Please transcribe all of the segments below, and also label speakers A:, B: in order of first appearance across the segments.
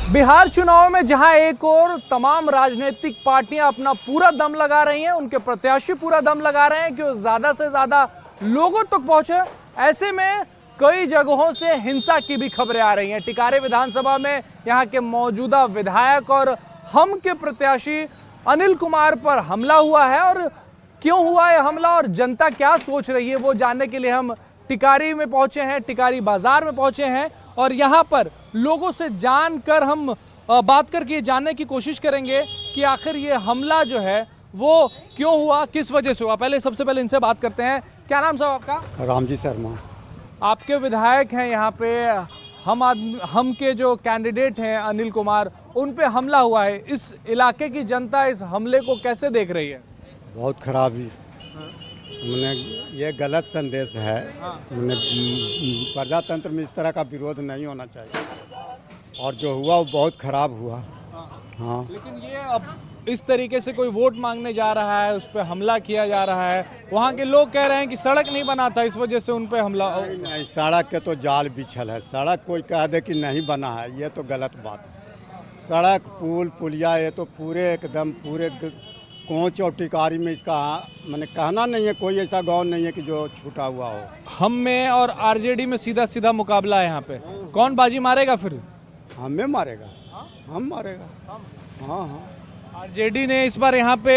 A: बिहार चुनाव में जहां एक और तमाम राजनीतिक पार्टियां अपना पूरा दम लगा रही हैं, उनके प्रत्याशी पूरा दम लगा रहे हैं कि वो ज्यादा से ज्यादा लोगों तक पहुंचे। ऐसे में कई जगहों से हिंसा की भी खबरें आ रही हैं। टिकारे विधानसभा में यहां के मौजूदा विधायक और हम के प्रत्याशी अनिल कुमार पर हमला हुआ है, और क्यों हुआ है हमला और जनता क्या सोच रही है वो जानने के लिए हम टिकारी में पहुंचे हैं, टिकारी बाजार में पहुंचे हैं, और यहां पर लोगों से जानकर हम बात करके ये जानने की कोशिश करेंगे कि आखिर ये हमला जो है वो क्यों हुआ, किस वजह से हुआ। सबसे पहले इनसे बात करते हैं। क्या नाम साहब आपका?
B: रामजी शर्मा।
A: आपके विधायक हैं यहाँ पे, हम के जो कैंडिडेट हैं अनिल कुमार, उन पे हमला हुआ है। इस इलाके की जनता इस हमले को कैसे देख रही है?
B: बहुत खराब ही मैंने ये गलत संदेश है। मैंने प्रजातंत्र में इस तरह का विरोध नहीं होना चाहिए, और जो हुआ वो बहुत खराब हुआ। हाँ,
A: लेकिन ये अब इस तरीके से कोई वोट मांगने जा रहा है, उस पर हमला किया जा रहा है। वहाँ के लोग कह रहे हैं कि सड़क नहीं बना था, इस वजह से उन पे हमला।
B: नहीं, सड़क के तो जाल बिछल है। सड़क कोई कह दे कि नहीं बना है, ये तो गलत बात है। सड़क, पुल, पुलिया, ये तो पूरे एकदम पूरे कोंच और टिकारी में इसका मैंने कहना नहीं है। कोई ऐसा गांव नहीं है कि जो छूटा हुआ हो।
A: हम में और आरजेडी में सीधा सीधा मुकाबला है यहाँ पे। कौन बाजी मारेगा फिर?
B: हमें मारेगा, हम मारेगा। हाँ हाँ,
A: आरजेडी ने इस बार यहाँ पे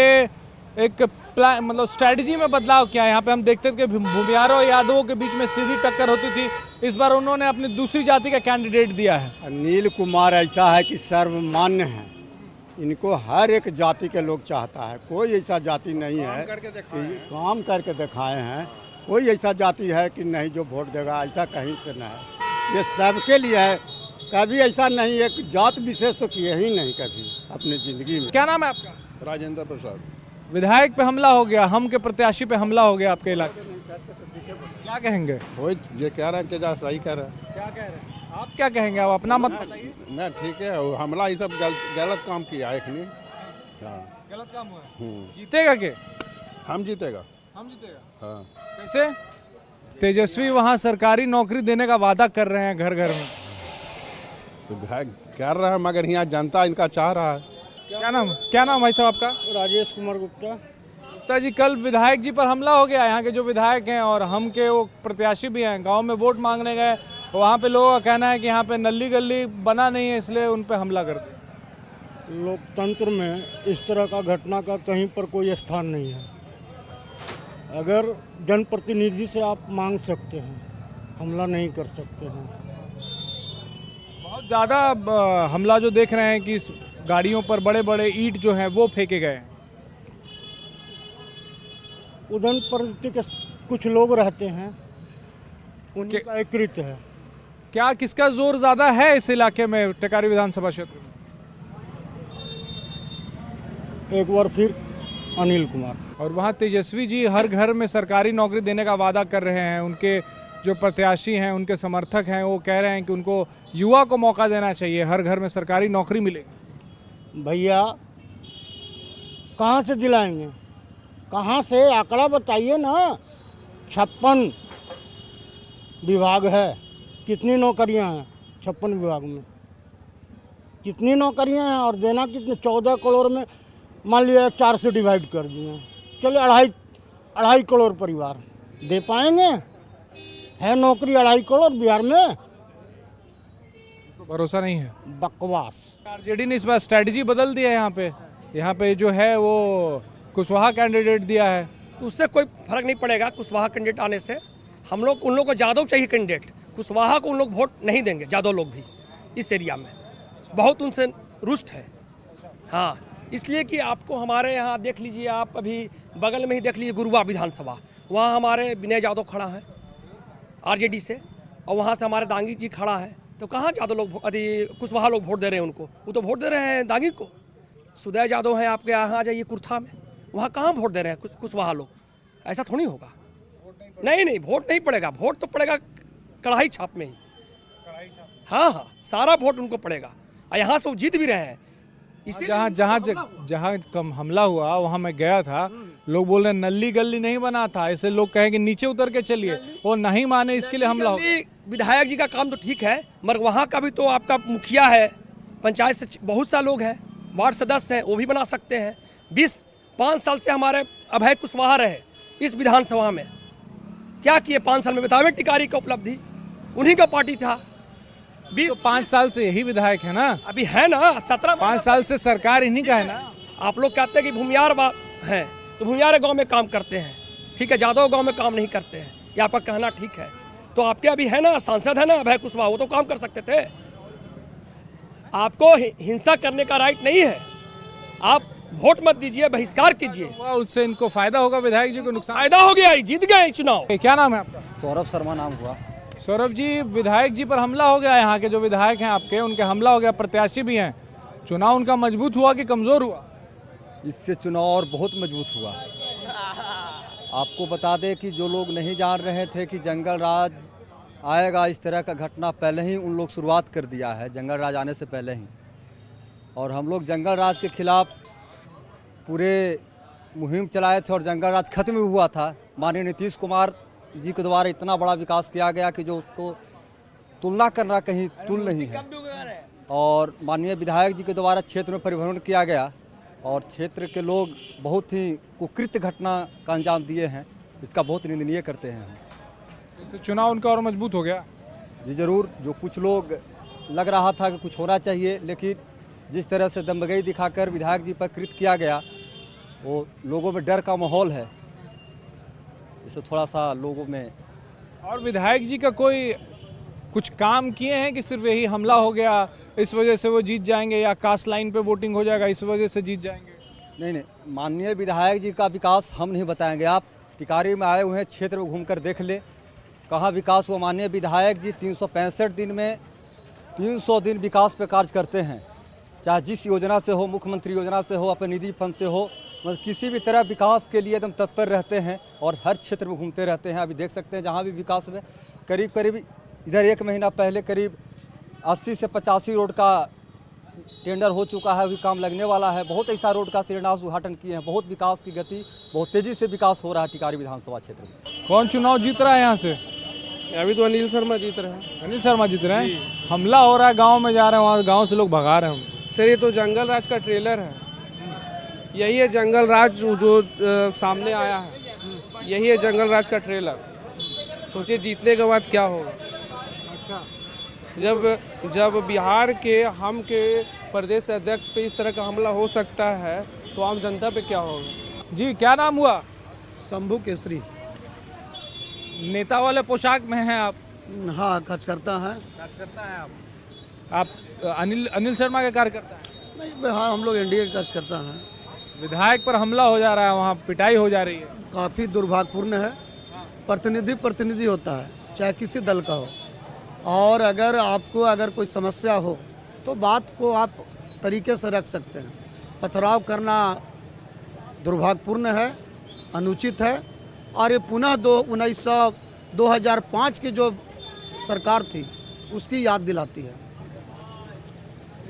A: एक प्लान मतलब स्ट्रेटजी में बदलाव किया। यहाँ पे हम देखते थे कि भूमियारों और यादवों के बीच में सीधी टक्कर होती थी। इस बार उन्होंने अपनी दूसरी जाति का कैंडिडेट दिया है।
B: अनिल कुमार ऐसा है कि सर्वमान्य है। इनको हर एक जाति के लोग चाहता है। कोई ऐसा जाति नहीं है कि काम करके दिखाए हैं। कोई ऐसा जाति है कि नहीं जो वोट देगा, ऐसा कहीं से नहीं है। ये सबके लिए है। कभी ऐसा नहीं एक जात विशेष तो किए ही नहीं कभी अपनी जिंदगी में।
A: क्या नाम है आपका?
C: राजेंद्र प्रसाद।
A: विधायक पे हमला हो गया, हम के प्रत्याशी पे हमला हो गया आपके इलाके में, क्या कहेंगे?
C: वही जो कह रहे हैं चाचा सही कह रहे हैं।
A: क्या कह रहे हैं आप? क्या कहेंगे आप? अपना मत बताइए।
C: नहीं ठीक है, वो हमला ये सब गलत काम किया है। हाँ,
A: गलत काम हुआ है। जीतेगा के?
C: हम जीतेगा।
A: हम जीतेगा।
C: हाँ,
A: कैसे? तेजस्वी वहाँ सरकारी नौकरी देने का वादा कर रहे हैं घर घर में।
C: तो कर रहे हैं, मगर यहाँ जनता इनका चाह रहा है।
A: क्या नाम भाई साहब आपका?
B: राजेश कुमार गुप्ता।
A: गुप्ता जी, कल विधायक जी पर हमला हो गया। यहाँ के जो विधायक हैं और हम के वो प्रत्याशी भी हैं, गांव में वोट मांगने गए, वहाँ पे लोगों का कहना है कि यहाँ पे नली गली बना नहीं है, इसलिए उन पे हमला कर दिया।
D: लोकतंत्र में इस तरह का घटना का कहीं पर कोई स्थान नहीं है। अगर जनप्रतिनिधि से आप मांग सकते हैं, हमला नहीं कर सकते हैं।
A: बहुत ज़्यादा हमला जो देख रहे हैं कि इस गाड़ियों पर बड़े बड़े ईंट जो हैं वो फेंके गए हैं।
D: उधर पर के कुछ लोग रहते हैं, उनका एक कृत्य है।
A: क्या किसका जोर ज़्यादा है इस इलाके में, टिकारी विधानसभा क्षेत्र में?
D: एक बार फिर अनिल कुमार।
A: और वहाँ तेजस्वी जी हर घर में सरकारी नौकरी देने का वादा कर रहे हैं। उनके जो प्रत्याशी हैं, उनके समर्थक हैं, वो कह रहे हैं कि उनको युवा को मौका देना चाहिए, हर घर में सरकारी नौकरी मिलेगी।
D: भैया कहाँ से दिलाएंगे? कहाँ से? आंकड़ा बताइए ना। 56 विभाग है, कितनी नौकरियां हैं 56 विभाग में? कितनी नौकरियां हैं और देना कितने? 14 करोड़ में मान लिया 4 से डिवाइड कर दिए, चलिए 2.5 करोड़ परिवार दे पाएंगे? है नौकरी 2.5 करोड़ बिहार में?
A: तो भरोसा नहीं है।
D: बकवास।
A: आरजेडी ने इस बार स्ट्रेटजी बदल दिया है। यहाँ पे जो है वो कुशवाहा कैंडिडेट दिया है।
E: तो उससे कोई फर्क नहीं पड़ेगा। कुशवाहा कैंडिडेट आने से हम लोग, उन लोग को यादव चाहिए कैंडिडेट। कुशवाहा को उन लोग वोट नहीं देंगे। यादव लोग भी इस एरिया में बहुत उनसे रुष्ट है। हाँ, इसलिए कि आपको हमारे यहाँ देख लीजिए, आप अभी बगल में ही देख लीजिए गुरुआ विधानसभा, वहाँ हमारे विनय यादव खड़ा है आरजेडी से, और वहाँ से हमारे दांगी जी खड़ा है। तो कहाँ यादव लोग कुशवाहा लोग वोट दे रहे हैं उनको? वो तो वोट दे रहे हैं दांगी को। सुदय यादव हैं आपके यहाँ, आ जाइए कुर्था में, वहाँ कहाँ वोट दे रहे हैं कुशवाहा लोग? ऐसा थोड़ी होगा। नहीं, वोट नहीं पड़ेगा। वोट तो पड़ेगा कढ़ाई छाप में ही। हाँ, सारा वोट उनको पड़ेगा। और यहाँ से वो जीत भी रहे हैं।
A: जहाँ कम हमला हुआ वहाँ मैं गया था, लोग बोल रहे नली गली नहीं बना था, ऐसे लोग कहेंगे नीचे उतर के चलिए, वो नहीं माने, इसके लिए हमला हो।
E: विधायक जी का काम तो ठीक है, मगर वहाँ का भी तो आपका मुखिया है, पंचायत से बहुत सा लोग हैं, वार्ड सदस्य हैं, वो भी बना सकते हैं। 5 साल से हमारे अभय कुशवाहा रहे इस विधानसभा में, क्या किए 5 साल में बतावे? टिकारी की उपलब्धि, उन्हीं का पार्टी था।
A: 5 साल से यही विधायक है ना,
E: अभी है ना 17
A: 5 साल से सरकार इन्हीं का है ना।
E: आप लोग कहते हैं कि भूमियार बात है, तो भूमियार गांव में काम करते हैं, ठीक है, जादव गांव में काम नहीं करते हैं, ये आपका कहना ठीक है। तो आपके अभी है ना सांसद है ना अभय कुशवाहा, वो तो काम कर सकते थे। आपको हिंसा करने का राइट नहीं है, आप वोट मत दीजिए, बहिष्कार कीजिए।
A: उससे इनको फायदा होगा, विधायक जी को नुकसान।
E: फायदा हो गया, जीत गए चुनाव।
A: क्या नाम है आपका?
F: सौरभ शर्मा नाम हुआ।
A: सौरभ जी, विधायक जी पर हमला हो गया, यहाँ के जो विधायक हैं आपके, उनके हमला हो गया, प्रत्याशी भी हैं, चुनाव उनका मजबूत हुआ कि कमजोर हुआ?
F: इससे चुनाव और बहुत मजबूत हुआ। आपको बता दें कि जो लोग नहीं जान रहे थे कि जंगल राज आएगा, इस तरह का घटना पहले ही उन लोग शुरुआत कर दिया है, जंगल राज आने से पहले ही। और हम लोग जंगल राज के खिलाफ पूरे मुहिम चलाए थे और जंगल राज खत्म हुआ था। माननीय नीतीश कुमार जी के द्वारा इतना बड़ा विकास किया गया कि जो उसको तुलना करना कहीं तुल नहीं है। और माननीय विधायक जी के द्वारा क्षेत्र में परिभ्रमण किया गया और क्षेत्र के लोग बहुत ही कुकृत्य घटना का अंजाम दिए हैं, इसका बहुत निंदनीय करते हैं हम।
A: इससे चुनाव उनका और मजबूत हो गया?
F: जी ज़रूर। जो कुछ लोग लग रहा था कि कुछ होना चाहिए, लेकिन जिस तरह से दम्बगई दिखाकर विधायक जी पर कृत किया गया, वो लोगों में डर का माहौल है, इससे थोड़ा सा लोगों में।
A: और विधायक जी का कोई कुछ काम किए हैं कि सिर्फ यही हमला हो गया इस वजह से वो जीत जाएंगे, या कास्ट लाइन पे वोटिंग हो जाएगा इस वजह से जीत जाएंगे?
F: नहीं, माननीय विधायक जी का विकास हम नहीं बताएंगे। आप टिकारी में आए हुए हैं, क्षेत्र में घूमकर देख ले कहाँ विकास हुआ। माननीय विधायक जी 365 दिन में 300 दिन विकास पे कार्य करते हैं, चाहे जिस योजना से हो, मुख्यमंत्री योजना से हो, अपने निधि फंड से हो, मतलब किसी भी तरह विकास के लिए एकदम तत्पर रहते हैं और हर क्षेत्र में घूमते रहते हैं। अभी देख सकते हैं जहाँ भी विकास में करीब इधर 1 महीना पहले करीब 80 से 85 रोड का टेंडर हो चुका है, अभी काम लगने वाला है। बहुत ऐसा रोड का शिलान्यास उद्घाटन किए हैं। बहुत विकास की गति, बहुत तेज़ी से विकास हो रहा है टिकारी विधानसभा क्षेत्र में।
A: कौन चुनाव जीत रहा है यहाँ से?
G: अभी तो अनिल शर्मा जीत रहे हैं।
A: अनिल शर्मा जीत रहे हैं। हमला हो रहा है, गांव में जा रहे हैं, वहाँ गांव से लोग भगा रहे हैं।
G: सर ये तो जंगल राज का ट्रेलर है, यही है जंगल राज जो सामने आया है, यही है जंगल राज का ट्रेलर। सोचिए जीतने के बाद क्या होगा।
A: अच्छा,
G: जब बिहार के हम के प्रदेश अध्यक्ष पे इस तरह का हमला हो सकता है तो आम जनता पे क्या होगा।
A: जी क्या नाम हुआ?
H: शंभू केसरी।
A: नेता वाले पोशाक में हैं आप?
H: हाँ, कार्यकर्ता है।
A: कार्यकर्ता हैं आप अनिल शर्मा के कार्यकर्ता हैं?
H: नहीं, हाँ, हम लोग एनडीए के कार्यकर्ता हैं।
A: विधायक पर हमला हो जा रहा है, वहाँ पिटाई हो जा रही है,
H: काफ़ी दुर्भाग्यपूर्ण है। प्रतिनिधि होता है, चाहे किसी दल का हो, और अगर कोई समस्या हो तो बात को आप तरीके से रख सकते हैं। पथराव करना दुर्भाग्यपूर्ण है, अनुचित है, और ये पुनः 2005 की जो सरकार थी उसकी याद दिलाती है।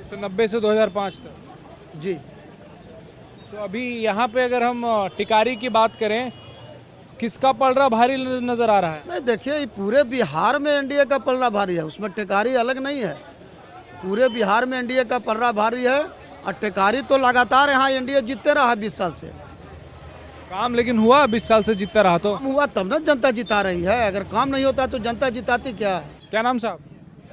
A: 1990 से 2005 तक।
H: जी।
A: तो अभी यहाँ पे अगर हम टिकारी की बात करें, किसका पलड़ा भारी नजर आ रहा है?
H: नहीं, देखिए, ये पूरे बिहार में एनडीए का पलड़ा भारी है, उसमें टिकारी अलग नहीं है। पूरे बिहार में एनडीए का पलड़ा भारी है, और टिकारी तो लगातार यहाँ एनडीए जीतते रहा 20 साल से।
A: काम लेकिन हुआ 20 साल से जीतता रहा तो?
H: काम हुआ तब ना जनता जिता रही है, अगर काम नहीं होता तो जनता जिताती क्या?
A: क्या नाम साहब?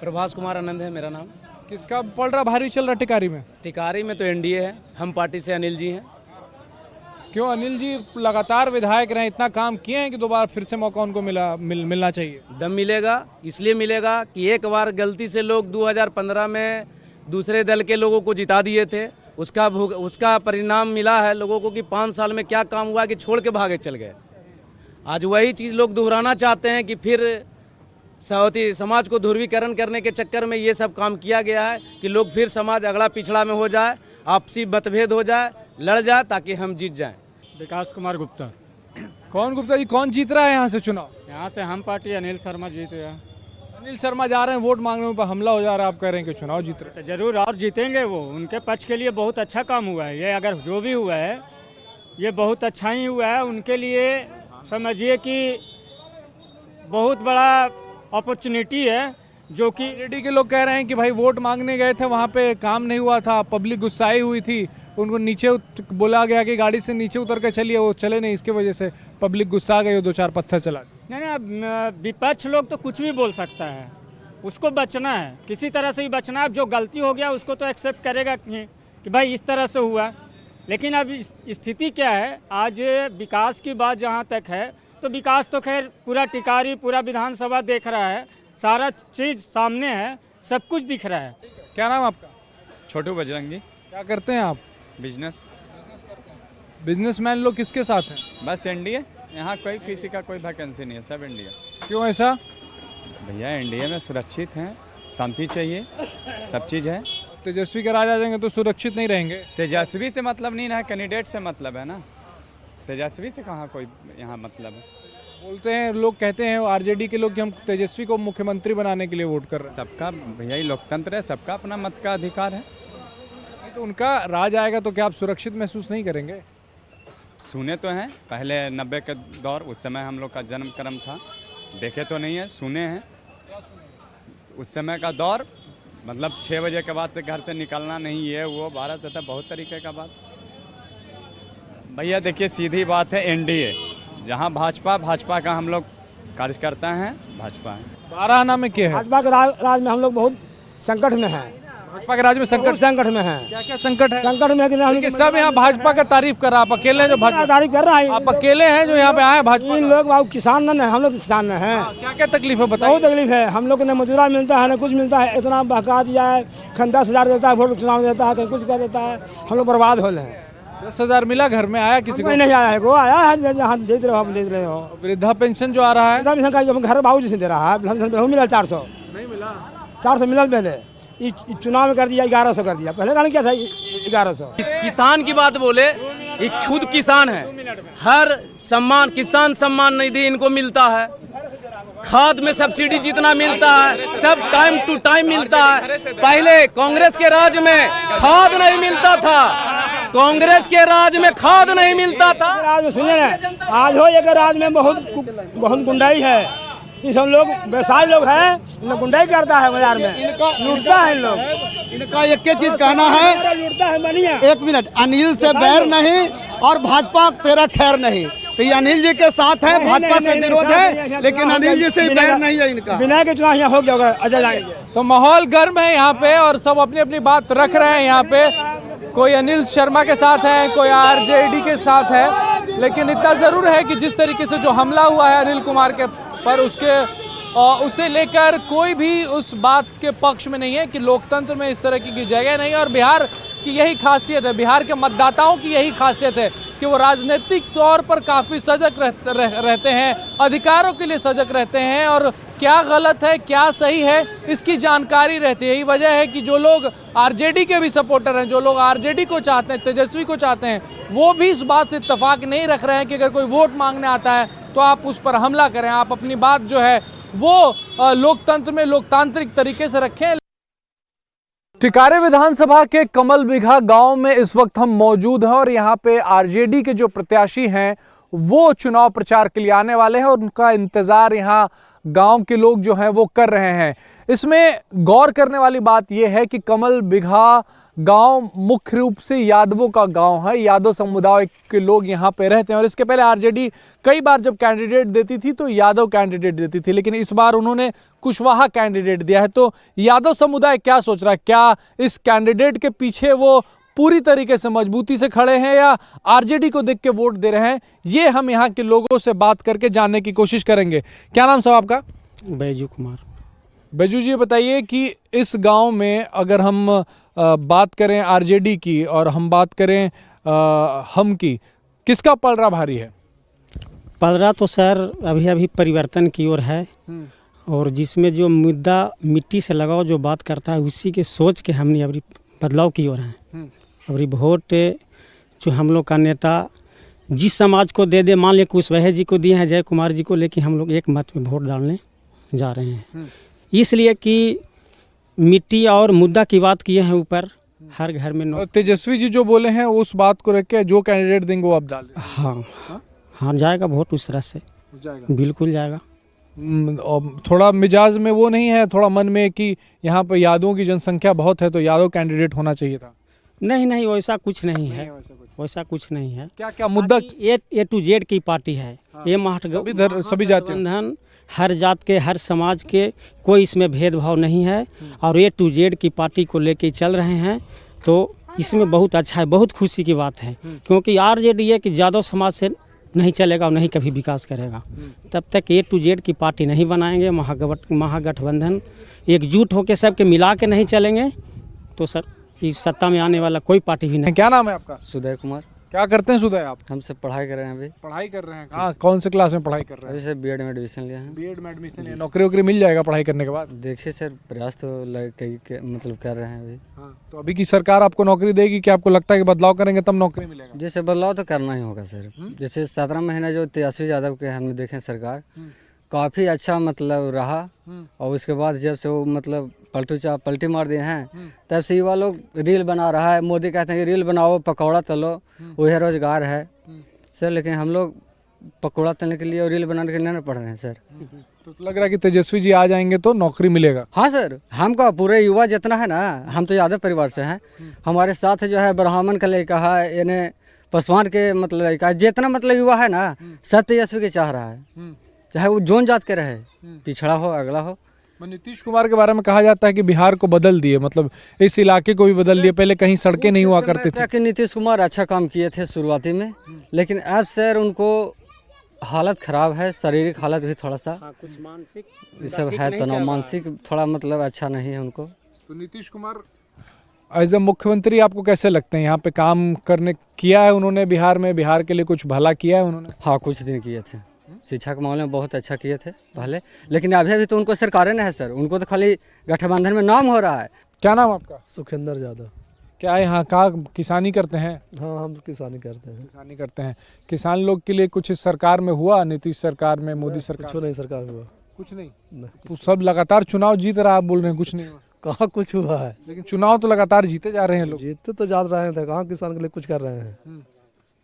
I: प्रभास कुमार आनंद है मेरा नाम।
A: किसका पलड़ा भारी चल रहा टिकारी में?
I: टिकारी में तो एनडीए है, हम पार्टी से अनिल जी हैं।
A: क्यों? अनिल जी लगातार विधायक रहे, इतना काम किए हैं कि दोबारा फिर से मौका उनको मिलना चाहिए।
I: दम मिलेगा, इसलिए मिलेगा कि एक बार गलती से लोग 2015 में दूसरे दल के लोगों को जिता दिए थे, उसका परिणाम मिला है लोगों को कि 5 साल में क्या काम हुआ कि छोड़ के भागे चल गए। आज वही चीज़ लोग दोहराना चाहते हैं कि फिर सौती समाज को ध्रुवीकरण करने के चक्कर में ये सब काम किया गया है कि लोग फिर समाज अगला पिछड़ा में हो जाए, आपसी मतभेद हो जाए, लड़ जाए, ताकि हम जीत जाएं।
J: विकास कुमार गुप्ता।
A: कौन गुप्ता जी? कौन जीत रहा है यहाँ से चुनाव?
J: यहाँ से हम पार्टी अनिल शर्मा जीत गया।
A: अनिल शर्मा जा रहे हैं वोट मांगने पर, हमला हो जा रहा है, आप कह रहे हैं कि चुनाव जीत रहे
J: तो जरूर और जीतेंगे वो, उनके पक्ष के लिए बहुत अच्छा काम हुआ है ये। अगर जो भी हुआ है ये बहुत अच्छा ही हुआ है उनके लिए। समझिए कि बहुत बड़ा अपॉर्चुनिटी है जो कि
A: आरजेडी के लोग कह रहे हैं कि भाई वोट मांगने गए थे, वहाँ पे काम नहीं हुआ था, पब्लिक गुस्साई हुई थी, उनको नीचे बोला गया कि गाड़ी से नीचे उतर के चलिए, वो चले नहीं, इसके वजह से पब्लिक गुस्सा गई, 2-4 पत्थर चला।
J: नहीं अब विपक्ष लोग तो कुछ भी बोल सकता है, उसको बचना है, किसी तरह से भी बचना है। जो गलती हो गया उसको तो एक्सेप्ट करेगा कि भाई इस तरह से हुआ। लेकिन अब स्थिति क्या है, आज विकास की बात जहाँ तक है तो विकास तो खैर पूरा टिकारी, पूरा विधानसभा देख रहा है, सारा चीज़ सामने है, सब कुछ दिख रहा है।
A: क्या नाम आपका?
K: छोटू बजरंगी।
A: क्या करते हैं आप?
K: बिजनेस।
A: बिजनेसमैन लोग किसके साथ हैं?
K: बस एनडीए, यहाँ कोई किसी का कोई वैकेंसी नहीं है, सब एनडीए।
A: क्यों ऐसा?
K: भैया एनडीए में सुरक्षित हैं, शांति चाहिए, सब चीज़ है।
A: तेजस्वी के राज आ जाएंगे तो सुरक्षित नहीं रहेंगे?
K: तेजस्वी से मतलब नहीं ना, कैंडिडेट से मतलब है ना, तेजस्वी से कहाँ कोई यहाँ मतलब है।
A: बोलते हैं लोग, कहते हैं आरजेडी के लोग कि हम तेजस्वी को मुख्यमंत्री बनाने के लिए वोट कर रहे हैं।
K: सबका भैया ये लोकतंत्र है, सबका अपना मत का अधिकार है।
A: तो उनका राज आएगा तो क्या आप सुरक्षित महसूस नहीं करेंगे?
K: सुने तो हैं, पहले 90 के दौर, उस समय हम लोग का जन्म कर्म था, देखे तो नहीं है, सुने हैं। उस समय का दौर मतलब 6 बजे के बाद से घर से निकलना नहीं, ये वो 12 से था, बहुत तरीके का बात। भैया देखिए सीधी बात है, एनडीए जहाँ भाजपा का हम लोग कार्यकर्ता हैं, भाजपा है।
A: 12 आना में क्या है?
D: भाजपा के राज में हम लोग बहुत संकट में हैं।
A: भाजपा के राज में संकट
D: में हैं।
A: क्या क्या संकट है?
D: संकट में
A: कि सब यहाँ भाजपा का तारीफ कर रहा, आप अकेले हैं जो भाजपा
D: तारीफ कर रहा है।
A: आप अकेले हैं जो यहाँ पे आए भाजपा?
D: इन लोग बाबू किसान न हम लोग किसान न हैं।
A: क्या क्या तकलीफ है बताइए?
D: बहुत तकलीफ है, हम लोग को न मजूरा मिलता है न कुछ मिलता है, इतना बहका दिया है, 10,000 देता है, वोट चुनाव देता है, कहीं कुछ कर देता है, हम लोग बर्बाद हो रहे हैं।
A: 10,000 मिला घर में? आया किसी को?
D: नहीं आया है, वो आया है जहाँ देख रहे हो, आप देख रहे हो।
A: वृद्धा पेंशन जो आ रहा है,
D: घर बाबू जी से दे रहा है, मिला 400
A: नहीं मिला।
D: 400 मिला पहले, इस चुनाव में कर दिया 1100 कर दिया, पहले क्या था 1100।
I: किसान की बात बोले, ये खुद किसान है, हर सम्मान, किसान सम्मान निधि इनको मिलता है, खाद में सब्सिडी जितना मिलता है सब टाइम टू टाइम मिलता है। पहले कांग्रेस के राज में खाद नहीं मिलता था, कांग्रेस के राज में खाद नहीं मिलता था।
D: राज में सुनिए ना, आज हो एक राज में बहुत गुंडाई है, ये सब लोग व्यवसाय लोग हैं, गुंडाई करता है बाजार में, लूटता है इन लोग।
H: इनका एक ही चीज कहना है,
D: लूटता है बनिया।
H: 1 मिनट, अनिल से बैर नहीं और भाजपा तेरा खैर नहीं, तो ये अनिल जी के साथ है, भाजपा से विरोध है, लेकिन अनिल जी से बैर नहीं है इनका।
D: बिना के चुनाव यहाँ हो गया होगा, अजय जाएंगे।
A: तो माहौल गर्म है यहाँ पे और सब अपनी अपनी बात रख रहे हैं यहाँ पे। कोई अनिल शर्मा के साथ है, कोई आरजेडी के साथ है, लेकिन इतना जरूर है कि जिस तरीके से जो हमला हुआ है अनिल कुमार के पर, उसे लेकर कोई भी उस बात के पक्ष में नहीं है कि लोकतंत्र में इस तरह की जगह नहीं है। और बिहार की यही खासियत है, बिहार के मतदाताओं की यही खासियत है कि वो राजनीतिक तौर पर काफ़ी सजग रहते हैं, अधिकारों के लिए सजग रहते हैं, और क्या गलत है क्या सही है इसकी जानकारी रहती है। यही वजह है कि जो लोग आरजेडी के भी सपोर्टर हैं, जो लोग आरजेडी को चाहते हैं, तेजस्वी को चाहते हैं, वो भी इस बात से इत्तेफाक नहीं रख रहे हैं कि अगर कोई वोट मांगने आता है तो आप उस पर हमला करें। आप अपनी बात जो है वो लोकतंत्र में लोकतांत्रिक तरीके से रखें। टिकारे विधानसभा के कमल बिघा गांव में इस वक्त हम मौजूद हैं और यहाँ पे आरजेडी के जो प्रत्याशी हैं वो चुनाव प्रचार के लिए आने वाले हैं और उनका इंतजार यहाँ गांव के लोग जो हैं वो कर रहे हैं। इसमें गौर करने वाली बात यह है कि कमल बिघा गांव मुख्य रूप से यादवों का गांव है, यादव समुदाय के लोग यहाँ पे रहते हैं। और इसके पहले आरजेडी कई बार जब कैंडिडेट देती थी तो यादव कैंडिडेट देती थी, लेकिन इस बार उन्होंने कुशवाहा कैंडिडेट दिया है। तो यादव समुदाय क्या सोच रहा है, क्या इस कैंडिडेट के पीछे वो पूरी तरीके से मजबूती से खड़े हैं या आरजेडी को देख के वोट दे रहे हैं, ये हम यहाँ के लोगों से बात करके जानने की कोशिश करेंगे। क्या नाम साहब आपका?
J: बैजू कुमार।
A: बैजू जी, बताइए कि इस गांव में अगर हम बात करें आरजेडी की और हम बात करें हम की, किसका पलड़ा भारी है?
J: पलड़ा तो सर अभी अभी परिवर्तन की ओर है, और जिसमें जो मुद्दा मिट्टी से लगाओ जो बात करता है उसी के सोच के हमने अभी बदलाव की ओर हैं। अभी वोट जो हम लोग का नेता जिस समाज को दे दे, मान लिया कुशवाहा जी को दिए हैं, जय कुमार जी को, लेकिन हम लोग एक मत में वोट डालने जा रहे हैं, इसलिए कि मिट्टी और मुद्दा की बात किए हैं ऊपर हर घर में।
A: और तेजस्वी जी जो बोले हैं उस बात को रख के जो कैंडिडेट देंगे वो आप डालें।
J: हाँ, जाएगा वोट उस तरह से,
A: जाएगा,
J: बिल्कुल जाएगा।
A: और थोड़ा मिजाज में वो नहीं है, थोड़ा मन में कि यहाँ पे यादवों की जनसंख्या बहुत है तो यादव कैंडिडेट होना चाहिए था?
J: नहीं नहीं, वैसा कुछ नहीं है, वैसा कुछ नहीं है।
A: क्या क्या मुद्दा?
J: ए टू जेड की पार्टी है ये
A: सभी जाति
J: महागठबंधन, हर जात के हर समाज के कोई इसमें भेदभाव नहीं है और ए टू जेड की पार्टी को लेके चल रहे हैं, तो इसमें बहुत अच्छा है, बहुत खुशी की बात है। क्योंकि आरजेडी ये कि यादव समाज से नहीं चलेगा और नहीं कभी विकास करेगा। तब तक ए टू जेड की पार्टी नहीं बनाएंगे, महागठबंधन एकजुट होकर सबके मिला के नहीं चलेंगे तो सर इस सत्ता में आने वाला कोई पार्टी भी नहीं।
A: क्या नाम है आपका?
F: सुदय कुमार।
A: क्या करते हैं सुदय आप?
F: हम सब पढ़ाई कर रहे हैं, अभी
A: पढ़ाई कर रहे हैं। हाँ, कौन से क्लास में पढ़ाई कर रहे हैं?
F: अभी सर बीएड में एडमिशन लिया है।
A: बीएड में एडमिशन लिया, नौकरी वोकरी मिल जाएगा पढ़ाई करने के बाद?
F: देखिए सर, प्रयास तो मतलब कर रहे हैं अभी।
A: हाँ, तो अभी की सरकार आपको नौकरी देगी कि आपको लगता है कि बदलाव करेंगे तब नौकरी मिलेगा?
F: जैसे बदलाव तो करना ही होगा सर। जैसे 17 महीने जो तेजस्वी यादव के हमने देखे सरकार, काफ़ी अच्छा मतलब रहा, और उसके बाद जब से वो मतलब पलटी मार दिए हैं, तब से युवा लोग रील बना रहा है। मोदी कहते हैं कि रील बनाओ, पकौड़ा तलो, वही रोजगार है सर। लेकिन हम लोग पकौड़ा तलने के लिए और रील बनाने के लिए नहीं पढ़ रहे हैं सर।
A: तो लग रहा है कि तेजस्वी जी आ जाएंगे तो नौकरी मिलेगा?
F: हाँ सर, हमका पूरे युवा जितना है ना, हम तो यादव परिवार से हैं, हमारे साथ जो है ब्राह्मण का लड़का है, यानी पासवान के मतलब लड़का, जितना मतलब युवा है ना, सब तेजस्वी के चाह रहा है, चाहे वो जोन जात के रहे, पिछड़ा हो अगला हो।
A: नीतीश कुमार के बारे में कहा जाता है कि बिहार को बदल दिए, मतलब इस इलाके को भी बदल दिए। पहले कहीं सड़कें नहीं हुआ करती थी।
F: नीतीश कुमार अच्छा काम किए थे शुरुआती में, लेकिन अब सर उनको हालत खराब है, शारीरिक हालत भी थोड़ा सा
J: कुछ मानसिक
F: ये सब है, तनाव मानसिक थोड़ा मतलब अच्छा नहीं है उनको।
A: तो नीतीश कुमार एज ए मुख्यमंत्री आपको कैसे लगते हैं? यहाँ पे काम करने किया है उन्होंने बिहार में? बिहार के लिए कुछ भला किया है उन्होंने?
F: हाँ, कुछ दिन किए थे, शिक्षा के मामले में बहुत अच्छा किए थे पहले, लेकिन अभी तो उनको सरकारें नहीं है सर, उनको तो खाली गठबंधन में नाम हो रहा है।
A: क्या नाम आपका?
H: सुखेंद्र यादव।
A: क्या यहाँ का किसानी करते हैं?
H: हाँ, हम किसानी करते हैं।
A: किसानी करते हैं। किसान लोग के लिए कुछ इस सरकार में हुआ? नीतीश सरकार में, मोदी सरकार?
H: कुछ नहीं सरकार हुआ।
A: कुछ नहीं? तो सब लगातार चुनाव जीत रहा, आप बोल रहे हैं कुछ नहीं हुआ?
H: कहाँ कुछ हुआ है?
A: लेकिन चुनाव तो लगातार जीते जा रहे हैं लोग।
H: जीतते तो जा रहे थे, कहाँ किसान के लिए कुछ कर रहे हैं?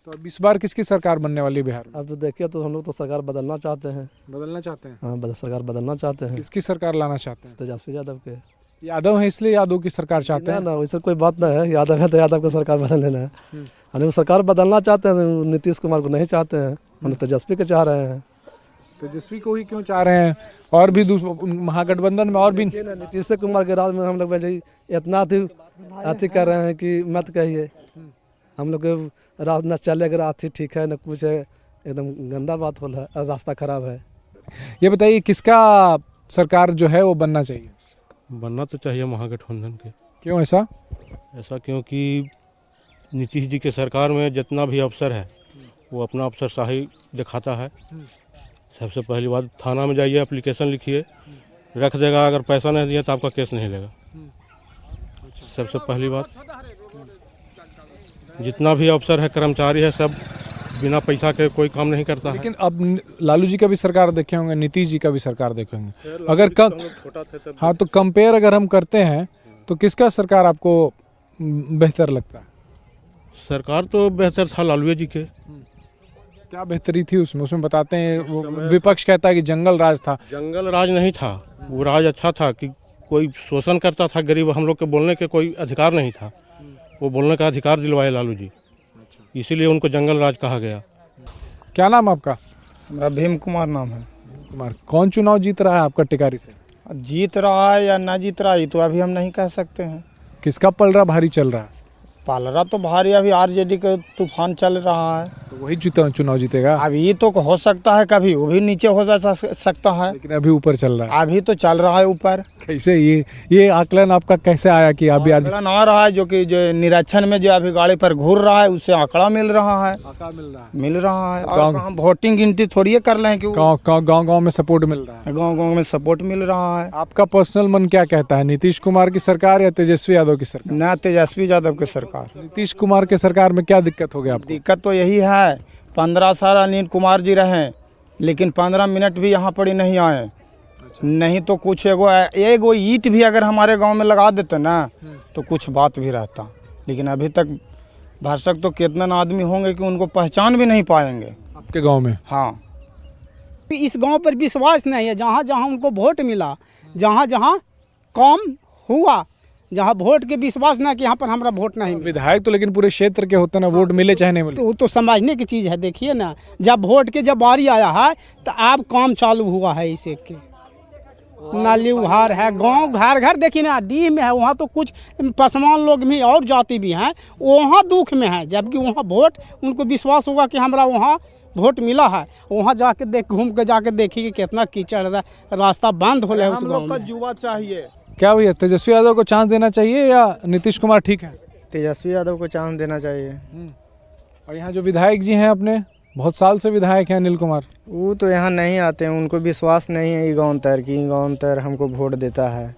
A: तो अब इस बार किसकी सरकार बनने वाली है बिहार में?
H: अब तो देखिए, तो हम लोग तो सरकार बदलना चाहते हैं।
A: बदलना चाहते हैं?
H: हाँ, सरकार बदलना चाहते हैं।
A: किसकी सरकार लाना चाहते हैं?
H: तेजस्वी यादव के।
A: यादव है इसलिए यादव की सरकार चाहते हैं?
H: ना, वैसे कोई बात नहीं है, यादव है तो यादव की सरकार बदल लेना है। हम लोग सरकार बदलना चाहते हैं, नीतीश कुमार को नहीं चाहते हैं, हम तेजस्वी को चाह रहे हैं।
A: तेजस्वी को ही क्यों चाह रहे हैं? और भी महागठबंधन में और भी
H: नीतीश कुमार के राज में हम लोग इतना अति कर रहे हैं कि मत कहिए। हम लोग के राज न चलेगा, अति ठीक है न कुछ है, एकदम गंदा बात हो रहा है, रास्ता खराब है।
A: ये बताइए किसका सरकार जो है वो बनना चाहिए?
L: बनना तो चाहिए महागठबंधन के।
A: क्यों ऐसा?
L: ऐसा क्योंकि नीतीश जी के सरकार में जितना भी अफसर है वो अपना अफसरशाही दिखाता है। सबसे पहली बात, थाना में जाइए, एप्लीकेशन लिखिए, रख देगा, अगर पैसा नहीं दिया तो आपका केस नहीं लेगा। सबसे पहली बात, जितना भी अफसर है, कर्मचारी है, सब बिना पैसा के कोई काम नहीं करता है।
A: लेकिन अब लालू जी का भी सरकार देखे होंगे, नीतीश जी का भी सरकार देखे होंगे, अगर हाँ, तो कंपेयर अगर हम करते हैं तो किसका सरकार आपको बेहतर लगता है?
L: सरकार तो बेहतर था लालू जी के।
A: क्या बेहतरी थी उसमें बताते हैं। विपक्ष कहता है कि जंगल राज था।
L: जंगल राज नहीं था, वो राज अच्छा था कि कोई शोषण करता था गरीब, हम लोग के बोलने के कोई अधिकार नहीं था, वो बोलने का अधिकार दिलवाए लालू जी, इसीलिए उनको जंगल राज कहा गया।
A: क्या नाम आपका?
D: मेरा भीम कुमार नाम है।
A: कुमार, कौन चुनाव जीत रहा है आपका टिकारी से?
D: जीत रहा है या ना जीत रहा है तो अभी हम नहीं कह सकते हैं।
A: किसका पलड़ा भारी चल रहा है?
D: पालरा तो भारी, अभी आरजेडी का तूफान चल रहा है,
A: तो वही चुनाव जीतेगा।
D: अभी तो हो सकता है, कभी वो भी नीचे हो जा सकता है,
A: लेकिन अभी ऊपर चल रहा है।
D: अभी तो चल रहा है ऊपर।
A: कैसे ये आकलन आपका कैसे आया कि अभी
D: आकलन आ रहा है? जो कि जो निरीक्षण में जो अभी गाड़ी पर घूर रहा है, उससे आंकड़ा मिल रहा है। मिल रहा है। और हम वोटिंग गिनती थोड़ी कर रहे हैं कि
A: गाँव में सपोर्ट मिल रहा है।
D: गाँव में सपोर्ट मिल रहा है।
A: आपका पर्सनल मन क्या कहता है, नीतीश कुमार की सरकार या तेजस्वी यादव की सरकार?
D: ना, तेजस्वी यादव की सरकार।
A: नीतीश कुमार के सरकार में क्या दिक्कत हो गया आपको?
D: दिक्कत तो यही है, 15 साल अनिल कुमार जी रहे, लेकिन 15 मिनट भी यहाँ पर नहीं आए। नहीं तो कुछ एगो ईंट भी अगर हमारे गांव में लगा देते ना तो कुछ बात भी रहता, लेकिन अभी तक भाषक तो कितना आदमी होंगे कि उनको पहचान भी नहीं पाएंगे
A: आपके गांव में।
D: हाँ, इस गांव पर विश्वास नहीं है। जहाँ जहाँ उनको वोट मिला, जहाँ जहाँ काम हुआ, जहाँ वोट के विश्वास ना कि यहाँ पर हमारा वोट नहीं मिला।
A: विधायक तो लेकिन पूरे क्षेत्र के होते ना, वोट मिले चाहे नहीं मिले।
D: तो वो तो समझने की चीज़ है। देखिए ना, जब वोट के जब बारी आया है तो अब काम चालू हुआ है इसे के नाली उहार है, गांव घर घर देखिए ना, डी में है, वहाँ तो कुछ पसमान लोग भी और जाति भी हैं, वहाँ दुख में है। जबकि वहाँ वोट उनको विश्वास होगा कि हमारा वहाँ वोट मिला है, वहाँ जाके देख घूम के जाके देखिए कि कितना कीचड़ रहा, रास्ता बंद हो रहा है उस गाँव में।
A: युवा चाहिए क्या भैया, तेजस्वी यादव को चांस देना चाहिए या नीतीश कुमार ठीक है?
D: तेजस्वी यादव को चांस देना चाहिए।
A: और यहाँ जो विधायक जी हैं अपने, बहुत साल से विधायक हैं अनिल कुमार,
D: वो तो यहाँ नहीं आते हैं, उनको विश्वास नहीं है गाँव तर की गाँव तर हमको वोट देता है।